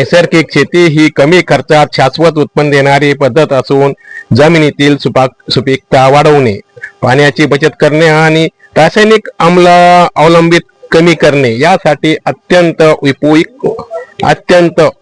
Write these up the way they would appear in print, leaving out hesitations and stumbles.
नैसर्गिक शेती ही कमी खर्चात शाश्वत उत्पन्न देणारी पद्धत असून जमिनीतील सुपीकता वाढवणे, पाण्याची बचत करणे आणि रासायनिक आम्ल अवलंबित कमी करणे यासाठी अत्यंत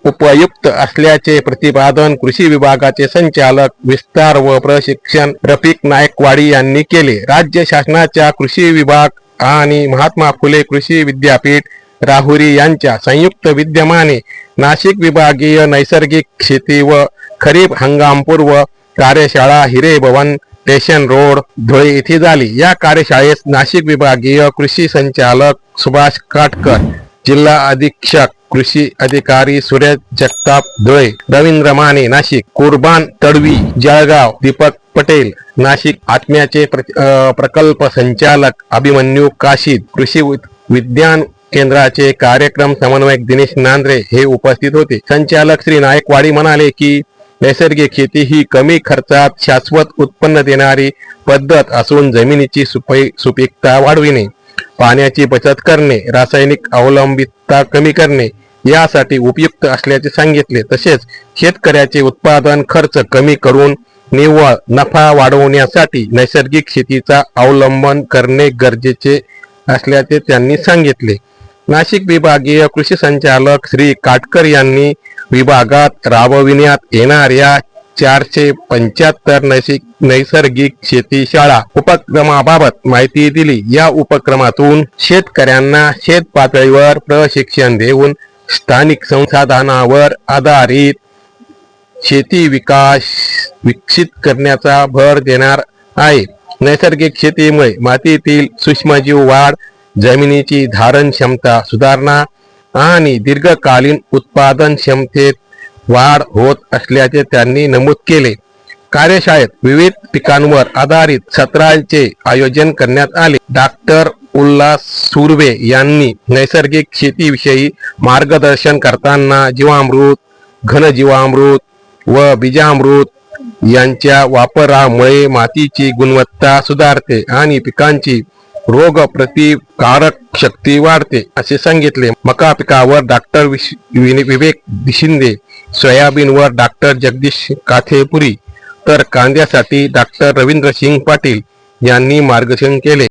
उपयुक्त असल्याचे प्रतिपादन कृषी विभागाचे संचालक विस्तार व प्रशिक्षण रफिक नायकवाडी यांनी केले. राज्य शासनाच्या कृषी विभाग आणि महात्मा फुले कृषी विद्यापीठ राहुरी यांच्या संयुक्त विद्यमाने नाशिक विभागीय नैसर्गिक शेती व खरीप हंगामपूर्व कार्यशाळा हिरे भवन स्टेशन रोड धुळे येथे झाली. या कार्यशाळेस नाशिक विभागीय कृषी संचालक सुभाष काटकर, जिल्हा अधीक्षक कृषी अधिकारी सुरेश जगताप धुळे, रवींद्र माने नाशिक, कुर्बान तडवी जळगाव, दीपक पटेल नाशिक, आत्म्याचे प्रकल्प संचालक अभिमन्यू काशीद, कृषी विज्ञान केंद्राचे कार्यक्रम समन्वयक दिनेश नांद्रे हे उपस्थित होते. संचालक श्री नायकवाडी म्हणाले की नैसर्गिक शेती ही कमी खर्चात शाश्वत उत्पन्न देणारी पद्धत असून जमिनीची सुपीकता वाढविणे, पाण्याची बचत करणे, रासायनिक अवलंबितता कमी करणे यासाठी उपयुक्त असल्याचे सांगितले. तसेच शेतकऱ्याचे उत्पादन खर्च कमी करून निव्वळ नफा वाढवण्यासाठी नैसर्गिक शेतीचा अवलंबन करणे गरजेचे असल्याचे त्यांनी सांगितले. नाशिक विभागीय कृषी संचालक श्री काटकर यांनी विभागात राबविण्यात येणाऱ्या 475 नैसर्गिक शेती शाळा उपक्रमाबाबत माहिती दिली. या उपक्रमातून शेतकऱ्यांना शेत पातळीवर प्रशिक्षण देऊन स्थानिक संसाधनावर आधारित शेती विकसित करण्याचा भर देणार आहे. नैसर्गिक शेतीमुळे मातीतील सूक्ष्मजीव वाढ, जमिनीची धारण क्षमता सुधारणा आणि दीर्घकालीन उत्पादन क्षमतेत वाढ होत असल्याचे त्यांनी नमूद केले. कार्यशाळेत विविध पिकांवर आधारित सत्रांचे आयोजन करण्यात आले. डॉक्टर उल्हास सुर्वे यांनी नैसर्गिक शेतीविषयी मार्गदर्शन करताना जीवामृत, घनजीवामृत व बीजामृत यांच्या वापरामुळे मातीची गुणवत्ता सुधारते आणि पिकांची रोग प्रतिकारक शक्ती वाढते असे सांगितले. मका पिकावर डॉक्टर विवेक शिंदे, सोयाबीनवर डॉक्टर जगदीश काथेपुरी तर कांद्यासाठी डॉक्टर रवींद्र सिंग पाटील यांनी मार्गदर्शन केले.